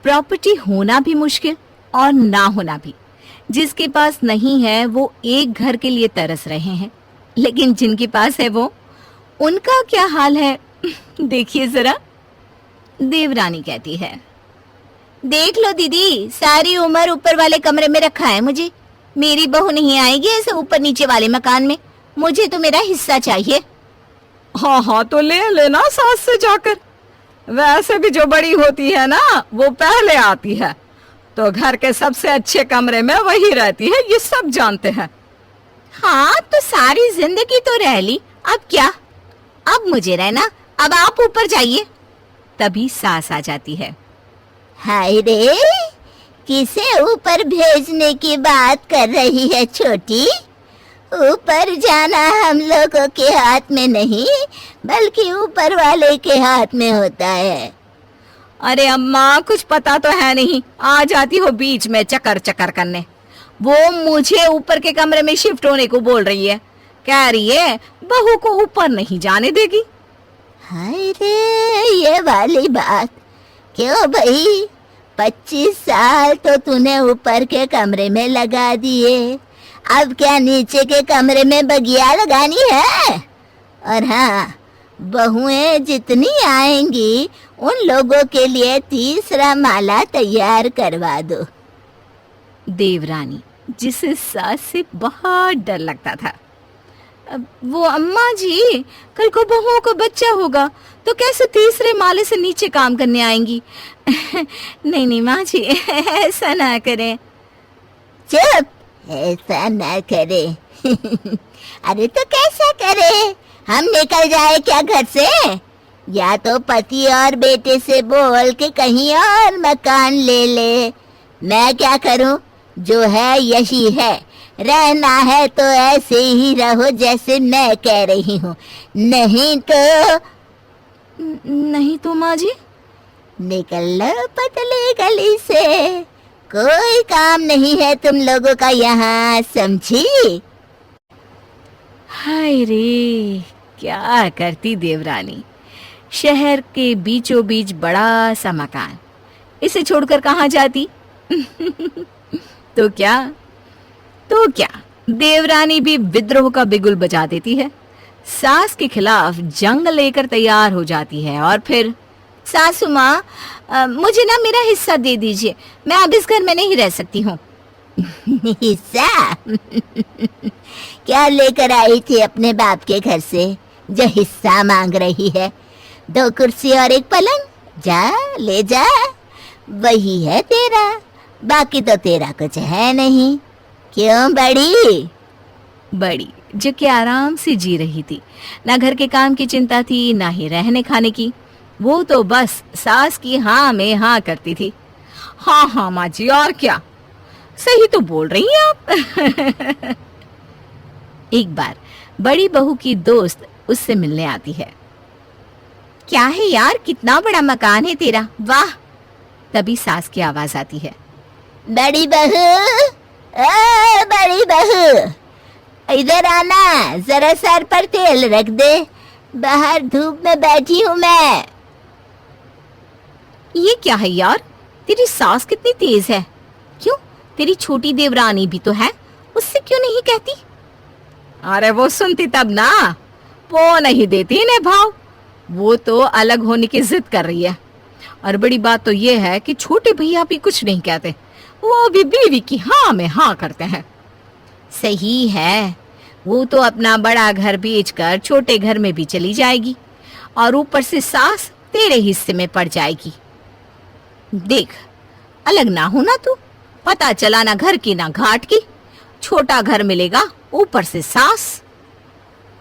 Property होना भी मुश्किल और ना होना भी। जिसके पास नहीं है वो एक घर के लिए तरस रहे हैं, लेकिन जिनके पास है वो, उनका क्या हाल है देखिए जरा। देवरानी कहती है, देख लो दीदी, सारी उम्र ऊपर वाले कमरे में रखा है मुझे। मेरी बहू नहीं आएगी ऐसे ऊपर नीचे वाले मकान में। मुझे तो मेरा हिस्सा चाहिए। हाँ हाँ, तो ले लेना सास से जाकर। वैसे भी जो बड़ी होती है ना, वो पहले आती है, तो घर के सबसे अच्छे कमरे में वही रहती है, ये सब जानते हैं। हाँ, तो सारी जिंदगी तो रह ली, अब क्या? अब मुझे रहना, अब आप ऊपर जाइए। तभी सास आ जाती है। हाय रे, किसे ऊपर भेजने की बात कर रही है छोटी? ऊपर जाना हम लोगों के हाथ में नहीं, बल्कि ऊपर वाले के हाथ में होता है। अरे अम्मा, कुछ पता तो है नहीं, आ जाती हो बीच में चक्कर चक्कर करने। वो मुझे ऊपर के कमरे में शिफ्ट होने को बोल रही है, कह रही है बहू को ऊपर नहीं जाने देगी। हाय रे, ये वाली बात। क्यों भाई, 25 साल तो तूने ऊपर के कमरे में लगा दिए, अब क्या नीचे के कमरे में बगिया लगानी है? और हाँ, बहुएं जितनी आएंगी उन लोगों के लिए तीसरा माला तैयार करवा दो। देवरानी, जिसे सास से बहुत डर लगता था, वो अम्मा जी, कल को बहुओं को बच्चा होगा तो कैसे तीसरे माले से नीचे काम करने आएंगी? नहीं नहीं माँ जी, ऐसा ना करें। चुप, ऐसा ना करे। अरे तो कैसा करे? हम निकल जाए क्या घर से? या तो पति और बेटे से बोल के कहीं और मकान ले ले। मैं क्या करूं? जो है यही है। रहना है तो ऐसे ही रहो जैसे मैं कह रही हूँ, नहीं तो नहीं तो माँ जी? निकल लो पतली गली से, कोई काम नहीं है तुम लोगों का यहाँ, समझी? हाय रे, क्या करती देवरानी। शहर के बीचों बीच बड़ा सा मकान, इसे छोड़कर कहाँ जाती? तो क्या देवरानी भी विद्रोह का बिगुल बजा देती है, सास के खिलाफ जंग लेकर तैयार हो जाती है। और फिर, सासू माँ, मुझे ना मेरा हिस्सा दे दीजिए, मैं अब इस घर में नहीं रह सकती हूँ। हिस्सा? क्या लेकर आई थी अपने बाप के घर से जो हिस्सा मांग रही है? 2 कुर्सी और 1 पलंग, जा ले जा, वही है तेरा, बाकी तो तेरा कुछ है नहीं। क्यों बड़ी जो कि आराम से जी रही थी, ना घर के काम की चिंता थी, ना ही रहने खाने की। वो तो बस सास की हाँ में हाँ करती थी। हाँ हाँ माँ जी, और क्या, सही तो बोल रही हैं आप। एक बार बड़ी बहू की दोस्त उससे मिलने आती है। क्या है यार, कितना बड़ा मकान है तेरा, वाह। तभी सास की आवाज आती है, बड़ी बहू, बड़ी बहू, इधर आना, जरा सर पर तेल रख दे, बाहर धूप में बैठी हूँ मैं। ये क्या है यार, तेरी सास कितनी तेज है। क्यों, तेरी छोटी देवरानी भी तो है, उससे क्यों नहीं कहती? अरे वो सुनती तब ना, वो नहीं देती इन्हें भाव, वो तो अलग होने की जिद कर रही है। और बड़ी बात तो ये है कि छोटे भैया भी कुछ नहीं कहते, वो भी बीवी की हाँ में हाँ करते हैं। सही है, वो तो अपना बड़ा घर बेचकर छोटे घर में भी चली जाएगी, और ऊपर से सास तेरे हिस्से में पड़ जाएगी। देख, अलग ना हो ना तू, पता चला ना घर की ना घाट की, छोटा घर मिलेगा, ऊपर से सास।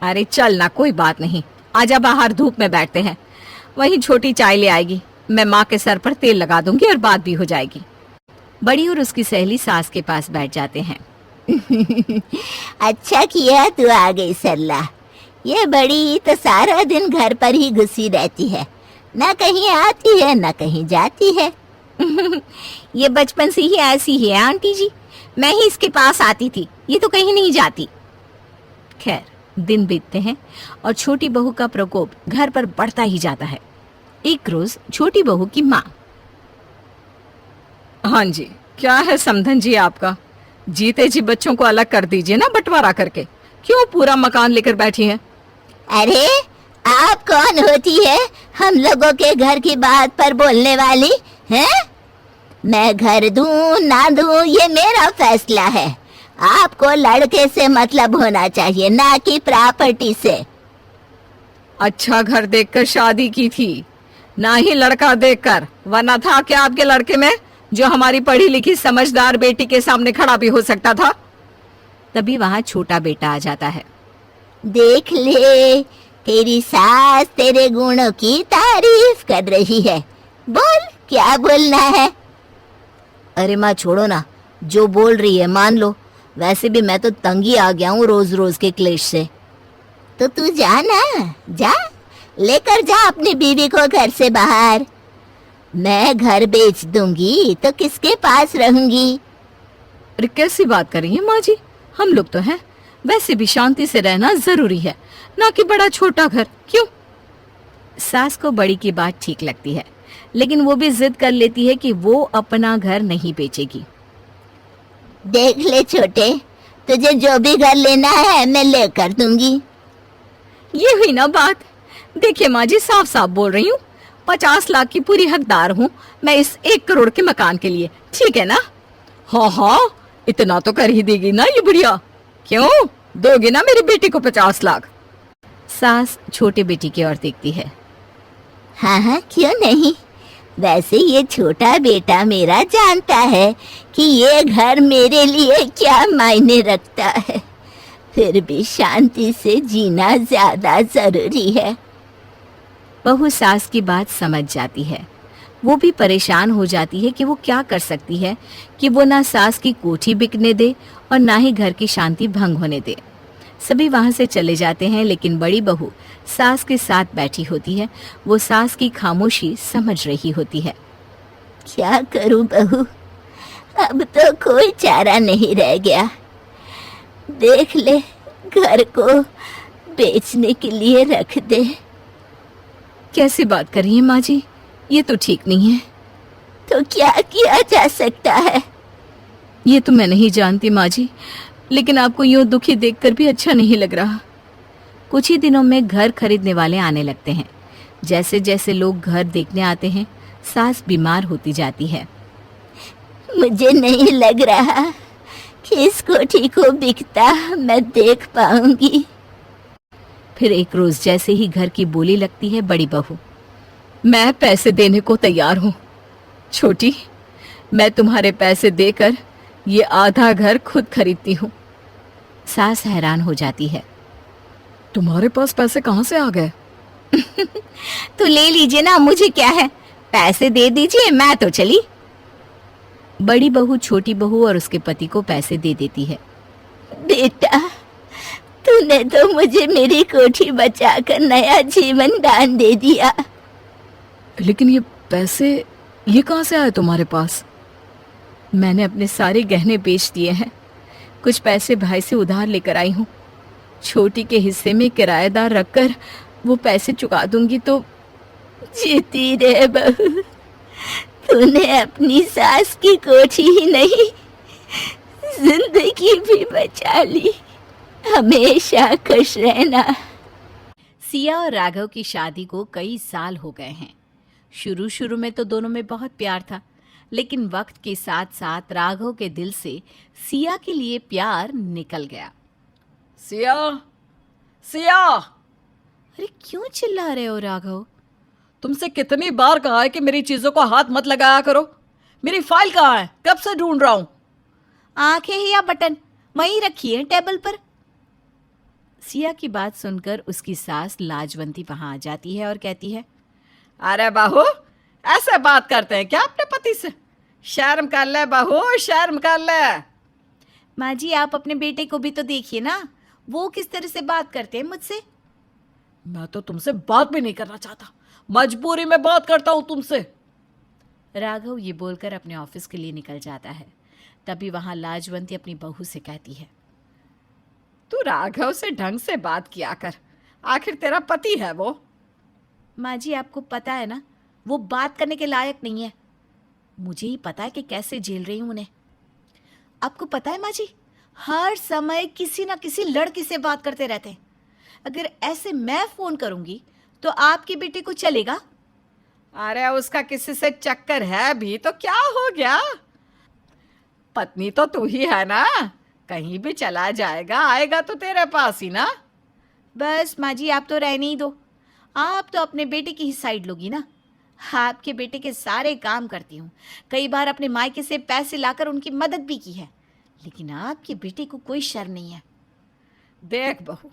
अरे चल ना, कोई बात नहीं, आजा बाहर धूप में बैठते हैं, वहीं छोटी चाय ले आएगी, मैं माँ के सर पर तेल लगा दूंगी और बात भी हो जाएगी। बड़ी और उसकी सहेली सास के पास बैठ जाते हैं। अच्छा किया तू आ गई सरला, ये बड़ी तो सारा दिन घर पर ही घुसी रहती है, ना कहीं आती है ना कहीं जाती है। ये बचपन से ही ऐसी है आंटी जी, मैं ही इसके पास आती थी, ये तो कहीं नहीं जाती। खैर, दिन बीतते हैं और छोटी बहू का प्रकोप घर पर बढ़ता ही जाता है। एक रोज छोटी बहू की माँ, प्रधान जी, क्या है समधन जी आपका? जीते जी बच्चों को अलग कर दीजिए ना बंटवारा करके। क्यों पूरा मकान लेकर बैठी हैं? अरे आप कौन होती है हम लोगों के घर की बात पर बोलने वाली हैं? मैं घर दूं ना दूं ये मेरा फैसला है। आपको लड़के से मतलब होना चाहिए, ना कि प्रॉपर्टी से। अच्छा घर देखकर शादी की थी, ना ही लड़का देखकर, वरना था क्या आपके लड़के में जो हमारी पढ़ी लिखी समझदार बेटी के सामने खड़ा भी हो सकता था? तभी वहाँ छोटा बेटा आ जाता है। देख ले, तेरी सास तेरे गुणों की तारीफ कर रही है। बोल, क्या बोलना है? अरे माँ छोड़ो ना, जो बोल रही है मान लो। वैसे भी मैं तो तंगी आ गया हूँ रोज रोज के क्लेश से। तो तू जा ना, जा, लेकर जा अपनी बीवी को घर से बाहर। मैं घर बेच दूंगी तो किसके पास रहूंगी? अरे कैसी बात कर रही है माँ जी, हम लोग तो हैं। वैसे भी शांति से रहना जरूरी है, ना कि बड़ा छोटा घर। क्यों? सास को बड़ी की बात ठीक लगती है, लेकिन वो भी जिद कर लेती है कि वो अपना घर नहीं बेचेगी। देख ले छोटे, तुझे जो भी घर लेना है मैं लेकर दूंगी। ये हुई ना बात। देखिए माँ जी, साफ साफ बोल रही हूँ, 50 लाख की पूरी हकदार हूँ मैं इस 1 करोड़ के मकान के लिए। ठीक है ना? हाँ हाँ, इतना तो कर ही देगी ना ये बुढ़िया। क्यों दोगे ना मेरी बेटी को 50 लाख? सास छोटे बेटी की ओर देखती है। हाँ हाँ, क्यों नहीं। वैसे ये छोटा बेटा मेरा जानता है कि ये घर मेरे लिए क्या मायने रखता है। फिर भी शांति से जीना ज्यादा जरूरी है। बहू सास की बात समझ जाती है। वो भी परेशान हो जाती है कि वो क्या कर सकती है कि वो ना सास की कोठी बिकने दे और ना ही घर की शांति भंग होने दे। सभी वहां से चले जाते हैं, लेकिन बड़ी बहू सास के साथ बैठी होती है। वो सास की खामोशी समझ रही होती है। क्या करूं बहू, अब तो कोई चारा नहीं रह गया। देख ले, घर को बेचने के लिए रख दे। कैसी बात कर रही है माँ जी, ये तो ठीक नहीं है। तो क्या किया जा सकता है? ये तो मैं नहीं जानती माँ जी, लेकिन आपको यूं दुखी देखकर भी अच्छा नहीं लग रहा। कुछ ही दिनों में घर खरीदने वाले आने लगते हैं। जैसे जैसे लोग घर देखने आते हैं, सास बीमार होती जाती है। मुझे नहीं लग रहा कि इस कोठी को बिकता मैं देख पाऊंगी। फिर एक रोज जैसे ही घर की बोली लगती है बड़ी बहू, मैं पैसे देने को तैयार हूँ। छोटी, मैं तुम्हारे पैसे देकर ये आधा घर खुद खरीदती हूँ। सास हैरान हो जाती है। तुम्हारे पास पैसे कहाँ से आ गए? तो ले लीजिए ना, मुझे क्या है, पैसे दे दीजिए, मैं तो चली। बड़ी बहू छोटी बहू और उसके पति को पैसे दे देती है। बेटा, तूने तो मुझे मेरी कोठी बचाकर नया जीवन दान दे दिया। लेकिन ये पैसे ये कहाँ से आए तुम्हारे पास? मैंने अपने सारे गहने बेच दिए हैं। कुछ पैसे भाई से उधार लेकर आई हूँ। छोटी के हिस्से में किराएदार रखकर वो पैसे चुका दूंगी तो। जीती रहे बहू, तूने अपनी सास की कोठी ही नहीं, जिंदगी भी बचा ली। हमेशा खुश रहना। सिया और राघव की शादी को कई साल हो गए हैं। शुरू शुरू में तो दोनों में बहुत प्यार था, लेकिन वक्त के साथ साथ राघव के दिल से सिया के लिए प्यार निकल गया। सिया, सिया! अरे क्यों चिल्ला रहे हो राघव? तुमसे कितनी बार कहा है कि मेरी चीजों को हाथ मत लगाया करो। मेरी फाइल कहाँ है? कब से ढूंढ रहा हूँ। आंखें ही या बटन वहीं रखी है टेबल पर। सिया की बात सुनकर उसकी सास लाजवंती वहां आ जाती है और कहती है, अरे बहू, ऐसे बात करते हैं क्या अपने पति से? शर्म कर ले बहू, शर्म कर ले। माँ जी, आप अपने बेटे को भी तो देखिए ना, वो किस तरह से बात करते हैं मुझसे। मैं तो तुमसे बात भी नहीं करना चाहता, मजबूरी में बात करता हूँ तुमसे। राघव ये बोलकर अपने ऑफिस के लिए निकल जाता है। तभी वहां लाजवंती अपनी बहू से कहती है, तू राघव से ढंग से बात किया कर, आखिर तेरा पति है वो। माँ जी, आपको पता है ना, वो बात करने के लायक नहीं है। मुझे ही पता है कि कैसे झेल रही हूं उन्हें। आपको पता है माँ जी, हर समय किसी ना किसी लड़की से बात करते रहते हैं। अगर ऐसे मैं फोन करूंगी तो आपकी बेटी को चलेगा? अरे उसका किसी से चक्कर है भी तो क्या हो गया? पत्नी तो तू ही है ना, कहीं भी चला जाएगा आएगा तो तेरे पास ही ना। बस माँ जी, आप तो रहने ही दो। आप तो अपने बेटे की ही साइड लोगी ना। आपके बेटे के सारे काम करती हूँ, कई बार अपने मायके से पैसे लाकर उनकी मदद भी की है, लेकिन आपके बेटे को कोई शर्म नहीं है। देख बहू,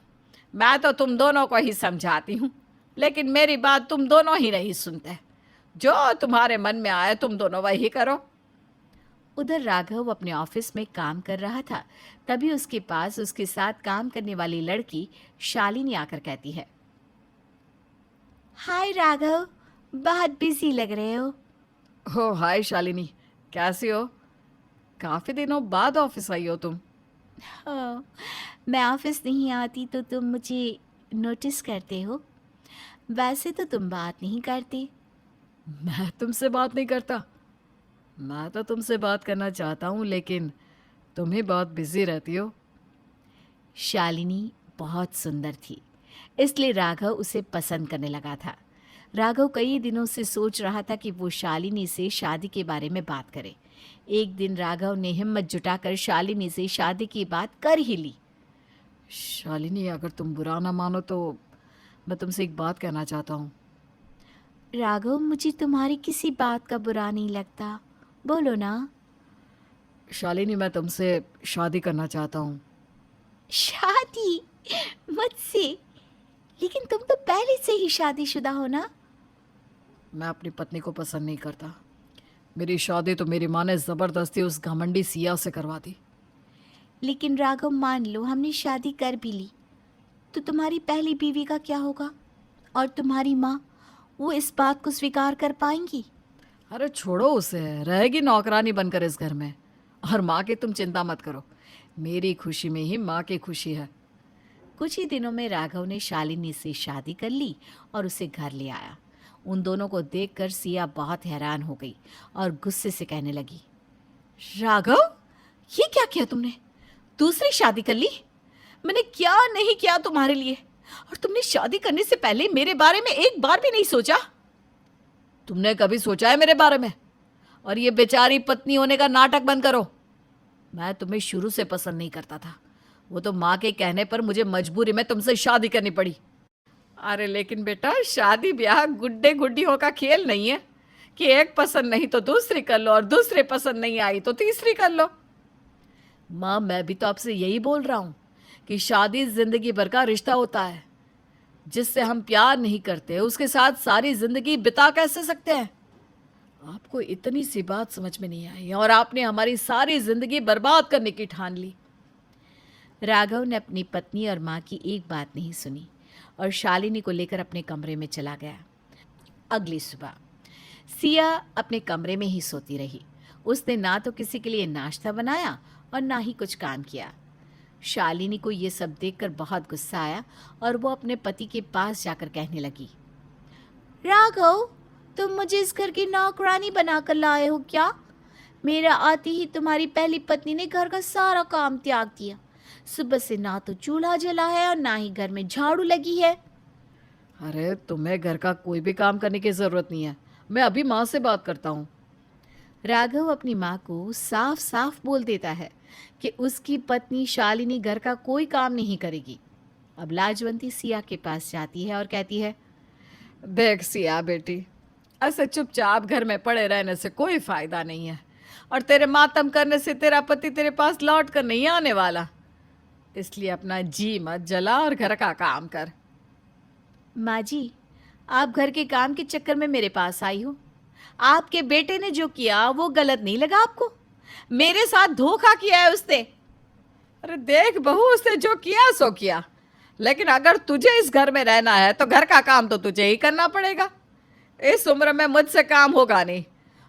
मैं तो तुम दोनों को ही समझाती हूँ, लेकिन मेरी बात तुम दोनों ही नहीं सुनते। जो तुम्हारे मन में आए तुम दोनों वही करो। उधर राघव अपने ऑफिस में काम कर रहा था, तभी उसके पास उसके साथ काम करने वाली लड़की शालिनी आकर कहती है, हाय राघव, बहुत बिजी लग रहे हो। हाय शालिनी, कैसी हो? काफी दिनों बाद ऑफिस आई हो तुम। हाँ, मैं ऑफिस नहीं आती तो तुम मुझे नोटिस करते हो। वैसे तो तुम बात नहीं करते। मैं तुमसे बात नहीं करता? मैं तो तुमसे बात करना चाहता हूँ, लेकिन तुम ही बहुत बिजी रहती हो। शालिनी बहुत सुंदर थी, इसलिए राघव उसे पसंद करने लगा था। राघव कई दिनों से सोच रहा था कि वो शालिनी से शादी के बारे में बात करे। एक दिन राघव ने हिम्मत जुटाकर शालिनी से शादी की बात कर ही ली। शालिनी, अगर तुम बुरा ना मानो तो मैं तुमसे एक बात कहना चाहता हूँ। राघव, मुझे तुम्हारी किसी बात का बुरा नहीं लगता, बोलो ना। शालिनी, मैं तुमसे शादी करना चाहता हूँ। शादी? मुझसे? लेकिन तुम तो पहले से ही शादीशुदा हो ना। मैं अपनी पत्नी को पसंद नहीं करता। मेरी शादी तो मेरी माँ ने ज़बरदस्ती उस घमंडी सिया से करवा दी। लेकिन राघव, मान लो हमने शादी कर भी ली तो तुम्हारी पहली बीवी का क्या होगा? और तुम्हारी माँ, वो इस बात को स्वीकार कर पाएंगी? अरे छोड़ो उसे, रहेगी नौकरानी बनकर इस घर में। और माँ की तुम चिंता मत करो, मेरी खुशी में ही माँ की खुशी है। कुछ ही दिनों में राघव ने शालिनी से शादी कर ली और उसे घर ले आया। उन दोनों को देखकर सिया बहुत हैरान हो गई और गुस्से से कहने लगी, राघव, ये क्या किया तुमने? दूसरी शादी कर ली? मैंने क्या नहीं किया तुम्हारे लिए, और तुमने शादी करने से पहले मेरे बारे में एक बार भी नहीं सोचा। तुमने कभी सोचा है मेरे बारे में? और ये बेचारी पत्नी होने का नाटक बंद करो। मैं तुम्हें शुरू से पसंद नहीं करता था, वो तो माँ के कहने पर मुझे मजबूरी में तुमसे शादी करनी पड़ी। अरे लेकिन बेटा, शादी ब्याह गुड्डे गुड्डियों का खेल नहीं है कि एक पसंद नहीं तो दूसरी कर लो और दूसरी पसंद नहीं आई तो तीसरी कर लो। माँ, मैं भी तो आपसे यही बोल रहा हूँ कि शादी जिंदगी भर का रिश्ता होता है। जिससे हम प्यार नहीं करते उसके साथ सारी जिंदगी बिता कैसे सकते हैं? आपको इतनी सी बात समझ में नहीं आई और आपने हमारी सारी जिंदगी बर्बाद करने की ठान ली। राघव ने अपनी पत्नी और माँ की एक बात नहीं सुनी और शालिनी को लेकर अपने कमरे में चला गया। अगली सुबह सिया अपने कमरे में ही सोती रही। उसने ना तो किसी के लिए नाश्ता बनाया और ना ही कुछ काम किया। शालिनी को ये सब देखकर बहुत गुस्सा आया और वो अपने पति के पास जाकर कहने लगी, राघव, तुम मुझे इस घर की नौकरानी बनाकर लाए हो क्या? मेरा आते ही तुम्हारी पहली पत्नी ने घर का सारा काम त्याग दिया। सुबह से ना तो चूल्हा जला है और ना ही घर में झाड़ू लगी है। अरे तुम्हें घर का कोई भी काम करने की जरूरत नहीं है, मैं अभी माँ से बात करता हूँ। राघव अपनी माँ को साफ साफ बोल देता है कि उसकी पत्नी शालिनी घर का कोई काम नहीं करेगी। अब लाजवंती सिया के पास जाती है और कहती है, देख सिया बेटी, ऐसे चुपचाप घर में पड़े रहने से कोई फायदा नहीं है और तेरे मातम करने से तेरा पति तेरे पास लौट कर नहीं आने वाला। इसलिए अपना जी मत जला और घर का काम कर। माँ जी, आप घर के काम के चक्कर में मेरे पास आई हो। आपके बेटे ने जो किया वो गलत नहीं लगा आपको? मेरे साथ धोखा किया है उसने। अरे देख बहू, उसने जो किया सो किया, लेकिन अगर तुझे इस घर में रहना है तो घर का काम तो तुझे ही करना पड़ेगा। इस उम्र में मुझसे काम होगा नहीं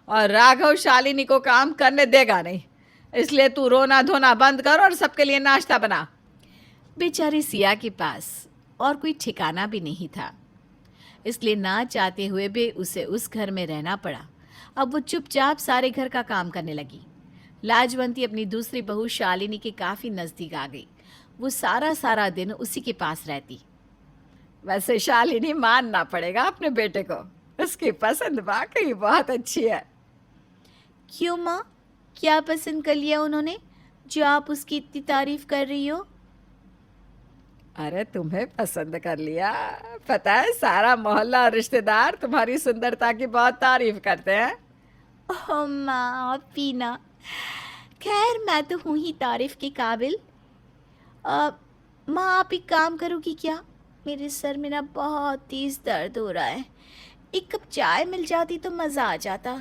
और राघव शालिनी को काम करने देगा नहीं। इसलिए तू रोना धोना बंद कर और सबके लिए नाश्ता बना। बेचारी सिया के पास और कोई ठिकाना भी नहीं था, इसलिए ना चाहते हुए भी उसे उस घर में रहना पड़ा। अब वो चुपचाप सारे घर का काम करने लगी। लाजवंती अपनी दूसरी बहू शालिनी के काफी नजदीक आ गई। वो सारा दिन उसी के पास रहती। वैसे शालिनी मानना पड़ेगा अपने बेटे को, उसकी पसंद वाकई बहुत अच्छी है। क्यों माँ, क्या पसंद कर लिया उन्होंने जो आप उसकी इतनी तारीफ कर रही हो? अरे तुम्हें पसंद कर लिया, पता है सारा मोहल्ला और रिश्तेदार तुम्हारी सुंदरता की बहुत तारीफ करते हैं। ओह माँ, पीना, खैर मैं तो हूँ ही तारीफ के काबिल। माँ आप एक काम करोगी क्या? मेरे सर में ना बहुत तेज दर्द हो रहा है, एक कप चाय मिल जाती तो मज़ा आ जाता।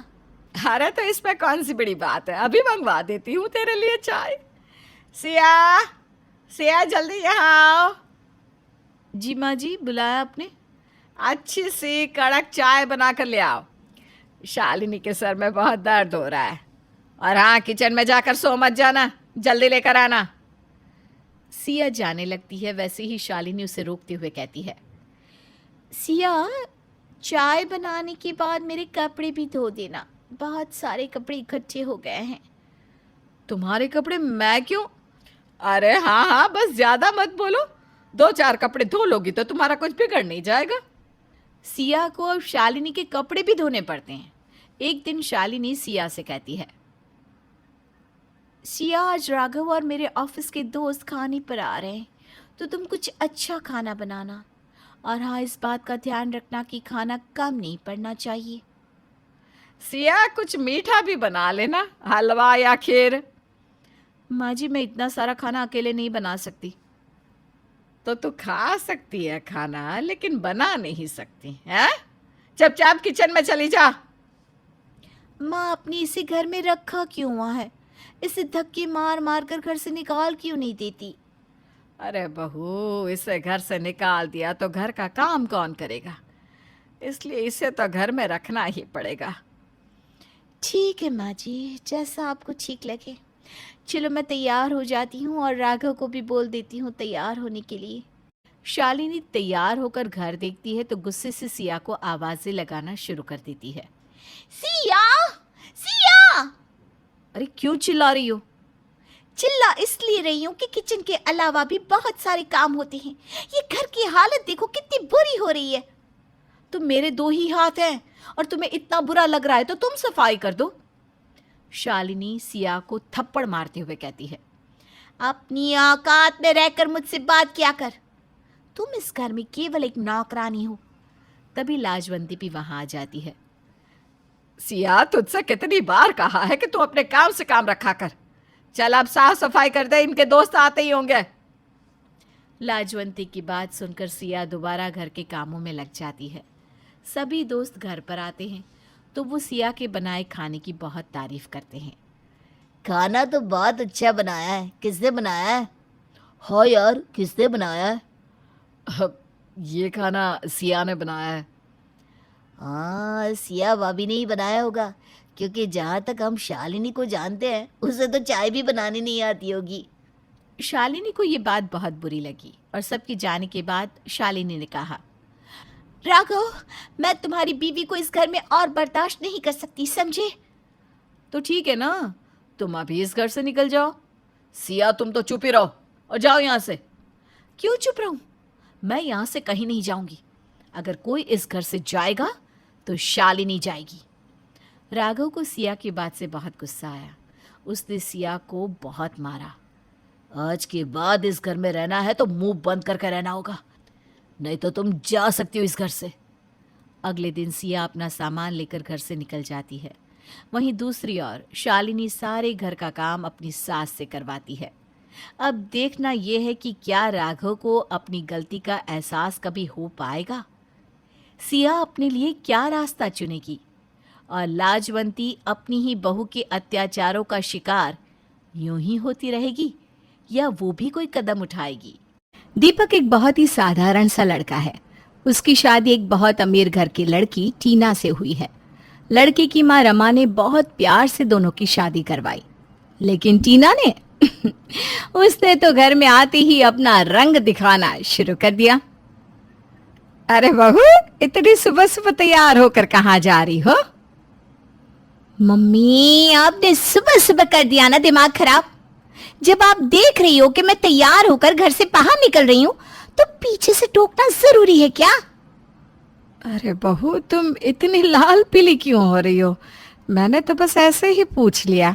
अरे तो इसमें कौन सी बड़ी बात है, अभी मंगवा देती हूँ तेरे लिए चाय। सिया, सिया जल्दी यहाँ आओ। जी माँ जी, बुलाया आपने? अच्छी सी कड़क चाय बना कर ले आओ, शालिनी के सर में बहुत दर्द हो रहा है। और हाँ, किचन में जाकर सो मत जाना, जल्दी लेकर आना। सिया जाने लगती है, वैसे ही शालिनी उसे रोकते हुए कहती है, सिया चाय बनाने के बाद मेरे कपड़े भी धो देना, बहुत सारे कपड़े इकट्ठे हो गए हैं। तुम्हारे कपड़े? मैं क्यों? अरे हाँ हाँ, बस ज़्यादा मत बोलो, 2-4 कपड़े धो लोगी तो तुम्हारा कुछ बिगड़ नहीं जाएगा। सिया को अब शालिनी के कपड़े भी धोने पड़ते हैं। एक दिन शालिनी सिया से कहती है, सिया आज राघव और मेरे ऑफिस के दोस्त खाने पर आ रहे हैं, तो तुम कुछ अच्छा खाना बनाना, और हाँ इस बात का ध्यान रखना कि खाना कम नहीं पड़ना चाहिए। सिया कुछ मीठा भी बना लेना, हलवा या खीर। माँ जी मैं इतना सारा खाना अकेले नहीं बना सकती। तो तू खा सकती है खाना, लेकिन बना नहीं सकती है। चुपचाप किचन में चली जा। माँ अपनी इसे घर में रखा क्यों हुआ है? इसे धक्के मार मार कर घर से निकाल क्यों नहीं देती? अरे बहू, इसे घर से निकाल दिया तो घर का काम कौन करेगा, इसलिए इसे तो घर में रखना ही पड़ेगा। ठीक है माँ जी, जैसा आपको ठीक लगे। चलो मैं तैयार हो जाती हूँ और राघव को भी बोल देती हूँ तैयार होने के लिए। शालिनी तैयार होकर घर देखती है तो गुस्से से सिया को आवाजें लगाना शुरू कर देती है। सिया, सिया! अरे क्यों चिल्ला रही हो? चिल्ला इसलिए रही हूँ कि किचन के अलावा भी बहुत सारे काम होते हैं। ये घर की हालत देखो कितनी बुरी हो रही है। तो मेरे 2 ही हाथ हैं और तुम्हें इतना बुरा लग रहा है तो तुम सफाई कर दो। शालिनी सिया को थप्पड़ मारते हुए कहती है, अपनी औकात में रहकर मुझसे बात किया कर, तुम इस घर में केवल एक नौकरानी हो। तभी लाजवंती भी वहां आ जाती है। सिया, तुझसे कितनी बार कहा है कि तू अपने काम से काम रखा कर। चल अब साफ सफाई कर दे, इनके दोस्त आते ही होंगे। लाजवंती की बात सुनकर सिया दोबारा घर के कामों में लग जाती है। सभी दोस्त घर पर आते हैं तो वो सिया के बनाए खाने की बहुत तारीफ करते हैं। खाना तो बहुत अच्छा बनाया है, किसने बनाया है? हाँ यार, किसने बनाया है? ये खाना सिया ने बनाया है। हाँ, सिया भाभी ने ही बनाया होगा, क्योंकि जहाँ तक हम शालिनी को जानते हैं उसे तो चाय भी बनानी नहीं आती होगी। शालिनी को ये बात बहुत बुरी लगी और सबके जाने के बाद शालिनी ने कहा, राघव मैं तुम्हारी बीवी को इस घर में और बर्दाश्त नहीं कर सकती, समझे? तो ठीक है ना, तुम अभी इस घर से निकल जाओ। सिया तुम तो चुप ही रहो और जाओ यहाँ से। क्यों चुप रहूं? मैं यहाँ से कहीं नहीं जाऊंगी। अगर कोई इस घर से जाएगा तो शालिनी जाएगी। राघव को सिया की बात से बहुत गुस्सा आया। उसने सिया को बहुत मारा। आज के बाद इस घर में रहना है तो मुंह बंद करके रहना होगा, नहीं तो तुम जा सकती हो इस घर से। अगले दिन सिया अपना सामान लेकर घर से निकल जाती है। वहीं दूसरी ओर शालिनी सारे घर का काम अपनी सास से करवाती है। अब देखना यह है कि क्या राघव को अपनी गलती का एहसास कभी हो पाएगा। सिया अपने लिए क्या रास्ता चुनेगी और लाजवंती अपनी ही बहू के अत्याचारों का शिकार यूं ही होती रहेगी या वो भी कोई कदम उठाएगी। दीपक एक बहुत ही साधारण सा लड़का है। उसकी शादी एक बहुत अमीर घर की लड़की टीना से हुई है। लड़के की माँ रमा ने बहुत प्यार से दोनों की शादी करवाई, लेकिन टीना ने उसने तो घर में आते ही अपना रंग दिखाना शुरू कर दिया। अरे बहू, इतनी सुबह सुबह तैयार होकर कहाँ जा रही हो? मम्मी आपने सुबह सुबह कर दिया ना दिमाग खराब। जब आप देख रही हो कि मैं तैयार होकर घर से बाहर निकल रही हूँ तो पीछे से टोकना जरूरी है क्या? अरे बहू, तुम इतनी लाल पीली क्यों हो रही हो? मैंने तो बस ऐसे ही पूछ लिया।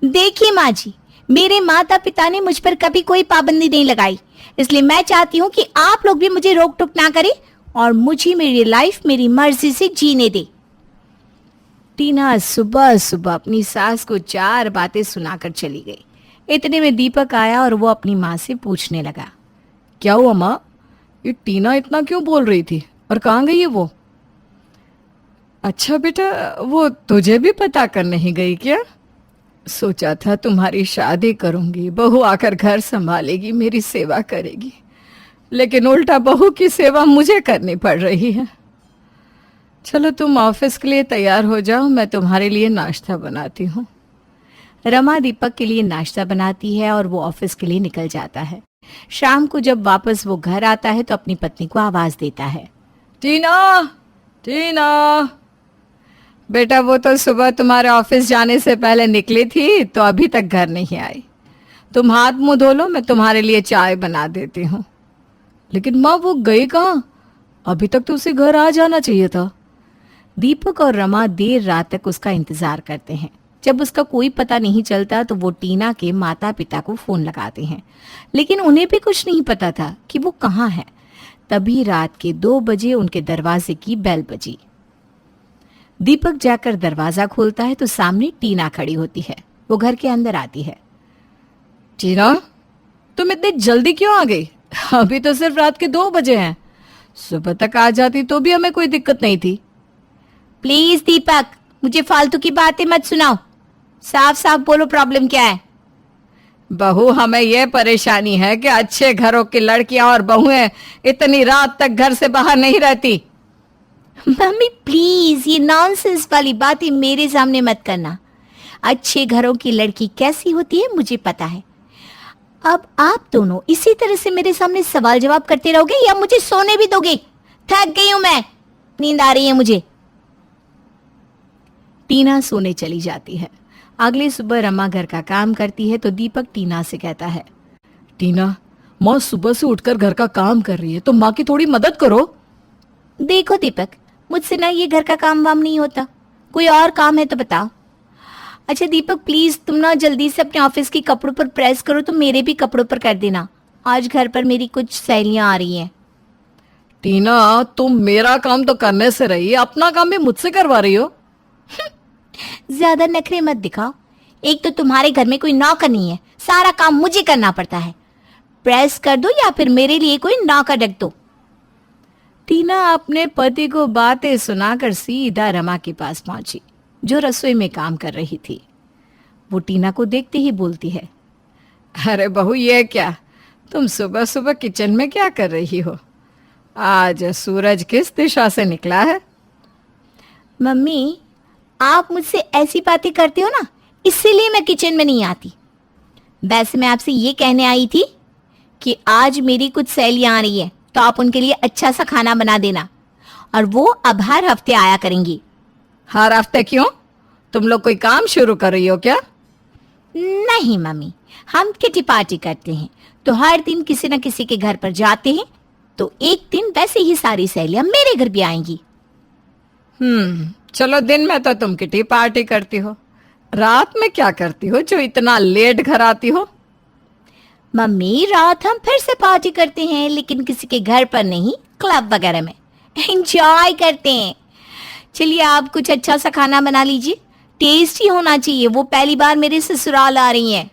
देखिए माँ जी, मेरे माता पिता ने मुझ पर कभी कोई पाबंदी नहीं लगाई, इसलिए मैं चाहती हूँ कि आप लोग भी मुझे रोक टोक ना करें और मुझे मेरी लाइफ मेरी मर्जी से जीने दे। टीना सुबह सुबह अपनी सास को 4 बातें सुनाकर चली गई। इतने में दीपक आया और वो अपनी माँ से पूछने लगा, क्या हुआ माँ? ये टीना इतना क्यों बोल रही थी और कहाँ गई है वो? अच्छा बेटा, वो तुझे भी पता कर नहीं गई क्या? सोचा था तुम्हारी शादी करूंगी, बहू आकर घर संभालेगी, मेरी सेवा करेगी, लेकिन उल्टा बहू की सेवा मुझे करनी पड़ रही है। चलो तुम ऑफिस के लिए तैयार हो जाओ, मैं तुम्हारे लिए नाश्ता बनाती हूँ। रमा दीपक के लिए नाश्ता बनाती है और वो ऑफिस के लिए निकल जाता है। शाम को जब वापस वो घर आता है तो अपनी पत्नी को आवाज देता है, टीना, टीना। बेटा, वो तो सुबह तुम्हारे ऑफिस जाने से पहले निकली थी तो अभी तक घर नहीं आई। तुम हाथ मुंह धो लो, मैं तुम्हारे लिए चाय बना देती हूँ। लेकिन माँ, वो गई कहाँ? अभी तक तो उसे घर आ जाना चाहिए था। दीपक और रमा देर रात तक उसका इंतजार करते हैं। जब उसका कोई पता नहीं चलता तो वो टीना के माता पिता को फोन लगाते हैं, लेकिन उन्हें भी कुछ नहीं पता था कि वो कहाँ है। तभी रात के 2 बजे उनके दरवाजे की बेल बजी। दीपक जाकर दरवाजा खोलता है तो सामने टीना खड़ी होती है। वो घर के अंदर आती है। टीना, तुम इतनी जल्दी क्यों आ गई? अभी तो सिर्फ रात के 2 बजे हैं। सुबह तक आ जाती तो भी हमें कोई दिक्कत नहीं थी। प्लीज दीपक, मुझे फालतू की बातें मत सुनाओ, साफ साफ बोलो प्रॉब्लम क्या है? बहू, हमें यह परेशानी है कि अच्छे घरों की लड़कियां और बहुएं इतनी रात तक घर से बाहर नहीं रहती। मम्मी प्लीज, ये नॉनसेंस वाली बातें मेरे सामने मत करना। अच्छे घरों की लड़की कैसी होती है मुझे पता है। अब आप दोनों इसी तरह से मेरे सामने सवाल जवाब करते रहोगे या मुझे सोने भी दोगे? थक गई हूं मैं, नींद आ रही है मुझे। टीना सोने चली जाती है। अगली सुबह रमा घर का काम करती है तो दीपक टीना से कहता है, टीना, माँ सुबह से उठकर घर का काम कर रही है तो माँ की थोड़ी मदद करो। देखो दीपक, मुझसे ना ये घर का काम वाम नहीं होता, कोई और काम है तो बताओ। अच्छा दीपक प्लीज, तुम ना जल्दी से अपने ऑफिस के कपड़ों पर प्रेस करो तो मेरे भी कपड़ों पर कर देना। आज घर पर मेरी कुछ सहेलियां आ रही हैं। टीना, तुम मेरा काम तो करने से रही, अपना काम भी मुझसे करवा रही हो। ज्यादा नखरे मत दिखाओ। एक तो तुम्हारे घर में कोई नौकर नहीं है, सारा काम मुझे करना पड़ता है। प्रेस कर दो या फिर मेरे लिए कोई नौकर रख दो। टीना अपने पति को बातें सुनाकर सीधा रमा के पास पहुंची, जो रसोई में काम कर रही थी। वो टीना को देखते ही बोलती है, अरे बहू, ये क्या? तुम सुबह सुबह किचन में क्या कर रही हो? आज सूरज किस दिशा से निकला है? मम्मी, आप मुझसे ऐसी बातें करते हो ना, इसीलिए मैं किचन में नहीं आती। वैसे मैं आपसे ये कहने आई थी कि आज मेरी कुछ सहेलियां आ रही है तो आप उनके लिए अच्छा सा खाना बना देना, और वो अब हर हफ्ते आया करेंगी। हर हफ्ते क्यों? तुम लोग कोई काम शुरू कर रही हो क्या? नहीं मम्मी, हम किटी पार्टी करते हैं तो हर दिन किसी न किसी के घर पर जाते हैं, तो एक दिन वैसे ही सारी सहेलियां मेरे घर भी आएंगी। चलो, दिन में तो तुम किटी पार्टी करती हो, रात में क्या करती हो जो इतना लेट घर आती हो? मम्मी, रात हम फिर से पार्टी करते हैं, लेकिन किसी के घर पर नहीं, क्लब वगैरह में एंजॉय करते हैं। चलिए आप कुछ अच्छा सा खाना बना लीजिए, टेस्टी होना चाहिए, वो पहली बार मेरे ससुराल आ रही हैं।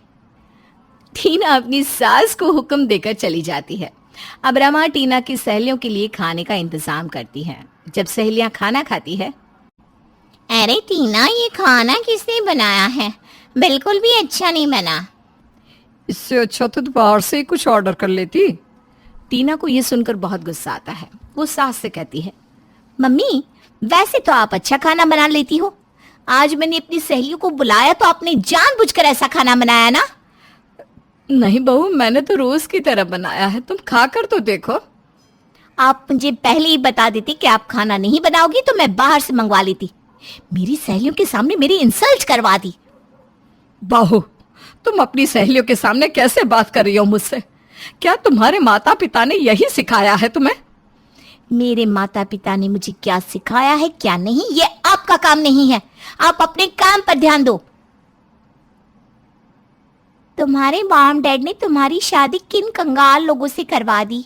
टीना अपनी सास को हुक्म देकर चली जाती है। अब रमा टीना की सहेलियों के लिए खाने का इंतजाम करती है। जब सहेलियां खाना खाती है, अरे टीना, ये खाना किसने बनाया है? बिल्कुल भी अच्छा नहीं बना। इससे अच्छा तो बाहर से ही कुछ ऑर्डर कर लेती। टीना को ये सुनकर बहुत गुस्सा आता है। वो सास से कहती है, मम्मी, वैसे तो आप अच्छा खाना बना लेती हो, आज मैंने अपनी सहेलियों को बुलाया तो आपने जानबूझकर ऐसा खाना बनाया ना? नहीं बहू, मैंने तो रोज की तरह बनाया है, तुम खाकर तो देखो। आप मुझे पहले ही बता देती कि आप खाना नहीं बनाओगी तो मैं बाहर से मंगवा लेती। मेरी सहेलियों के सामने मेरी इंसल्ट करवा दी। बहू, तुम अपनी सहेलियों के सामने कैसे बात कर रही हो मुझसे? क्या तुम्हारे माता पिता ने यही सिखाया है तुम्हें? मेरे माता पिता ने मुझे क्या सिखाया है क्या नहीं, ये आपका काम नहीं है। आप अपने काम पर ध्यान दो। तुम्हारे मॉम डैड ने तुम्हारी शादी किन कंगाल लोगों से करवा दी?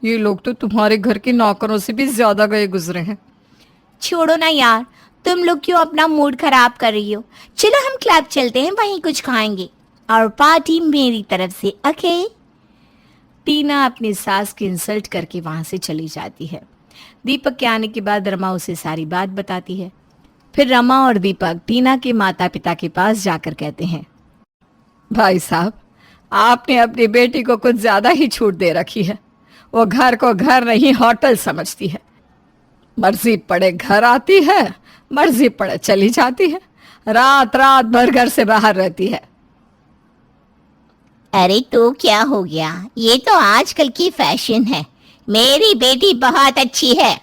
ये लोग तो तुम्हारे घर के नौकरों से भी ज्यादा गए गुजरे हैं। छोड़ो ना यार, तुम लोग क्यों अपना मूड खराब कर रही हो? चलो हम क्लब चलते हैं, वहीं कुछ खाएंगे और पार्टी मेरी तरफ से, ओके? टीना अपनी सास की इंसल्ट करके वहां से चली जाती है। दीपक के आने के बाद रमा उसे सारी बात बताती है। फिर रमा और दीपक टीना के माता पिता के पास जाकर कहते हैं, भाई साहब, आपने अपनी बेटी को कुछ ज्यादा ही छूट दे रखी है। वो घर को घर नहीं होटल समझती है। मर्जी पड़े घर आती है, मर्जी पड़े चली जाती है, रात रात भर घर से बाहर रहती है। अरे तो क्या हो गया, ये तो आजकल की फैशन है। मेरी बेटी बहुत अच्छी है।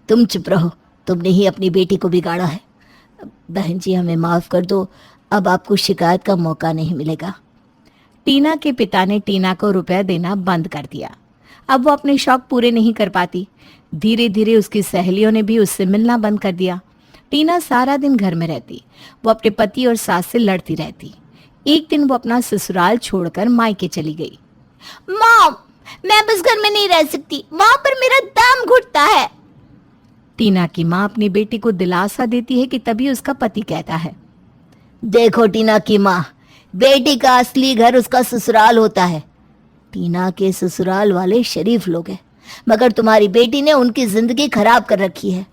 तुम चुप रहो, तुमने ही अपनी बेटी को बिगाड़ा है। बहन जी हमें माफ कर दो, अब आपको शिकायत का मौका नहीं मिलेगा। टीना के पिता ने टीना को रुपया देना बंद कर दिया। अब वो अपने शौक पूरे नहीं कर पाती। धीरे धीरे उसकी सहेलियों ने भी उससे मिलना बंद कर दिया। टीना सारा दिन घर में रहती। वो अपने पति और सास से लड़ती रहती। एक दिन वो अपना ससुराल छोड़कर मायके चली गई। मॉम, मैं बस घर में नहीं रह सकती, वहां पर मेरा दम घुटता है। टीना की माँ अपनी बेटी को दिलासा देती है कि तभी उसका पति कहता है, देखो टीना की माँ, बेटी का असली घर उसका ससुराल होता है। टीना के ससुराल वाले शरीफ लोग हैं, मगर तुम्हारी बेटी ने उनकी जिंदगी खराब कर रखी है।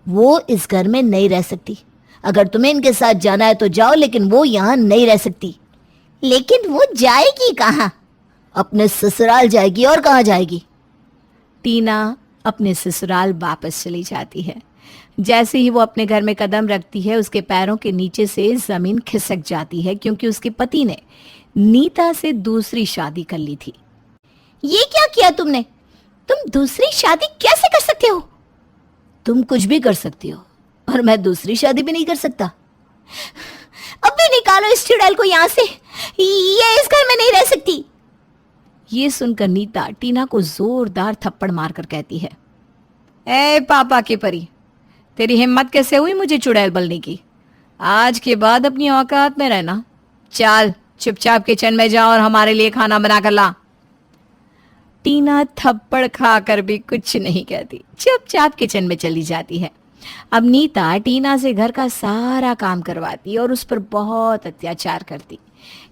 वो इस घर में नहीं रह सकती। अगर तुम्हें इनके साथ जाना है तो जाओ, लेकिन वो यहाँ नहीं रह सकती। लेकिन वो जाएगी कहाँ? अपने ससुराल जाएगी, और कहाँ जाएगी? टीना अपने ससुराल वापस चली जाती है। जैसे ही वो अपने घर में कदम रखती है, उसके पैरों के नीचे से जमीन खिसक जाती है, क्योंकि उसके पति ने नीता से दूसरी शादी कर ली थी। ये क्या किया तुमने? तुम दूसरी शादी कैसे कर सकते हो? तुम कुछ भी कर सकती हो, और मैं दूसरी शादी भी नहीं कर सकता। अबे निकालो इस चुड़ैल को यहाँ से, ये इस घर में नहीं रह सकती। ये सुनकर नीता टीना को जोरदार थप्पड़ मारकर कहती है, ए पापा की परी, तेरी हिम्मत कैसे हुई मुझे चुड़ैल बोलने की? आज के बाद अपनी औकात में रहना। चल चुपचाप किचन में जा और हमारे लिए खाना बना कर ला। टीना थप्पड़ खाकर भी कुछ नहीं कहती, चुपचाप किचन में चली जाती है। अब नीता टीना से घर का सारा काम करवाती और उस पर बहुत अत्याचार करती।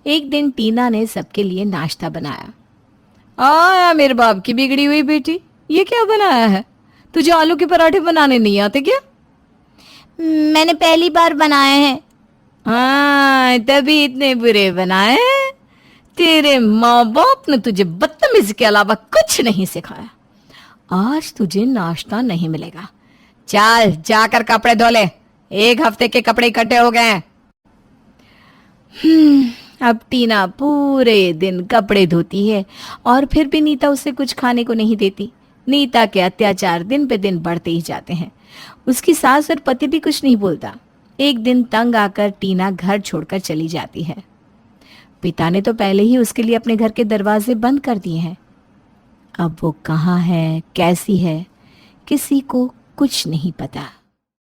एक दिन टीना ने सबके लिए नाश्ता बनाया। आया मेरे बाप की बिगड़ी हुई बेटी, ये क्या बनाया है? तुझे आलू के पराठे बनाने नहीं आते क्या? मैंने पहली बार बनाए हैं। हाँ, तभी इतने बुरे बनाए हैं। तेरे माँ बाप ने तुझे बदतमीजी के अलावा कुछ नहीं सिखाया। आज तुझे नाश्ता नहीं मिलेगा। चल जाकर कपड़े धो ले, 1 हफ्ते के कपड़े इकट्ठे हो गए हैं। अब टीना पूरे दिन कपड़े धोती है और फिर भी नीता उसे कुछ खाने को नहीं देती। नीता के अत्याचार दिन पे दिन बढ़ते ही जाते हैं। उसकी सास और पति भी कुछ नहीं बोलता। एक दिन तंग आकर टीना घर छोड़कर चली जाती है। पिता ने तो पहले ही उसके लिए अपने घर के दरवाजे बंद कर दिए हैं। अब वो कहाँ है, कैसी है, किसी को कुछ नहीं पता।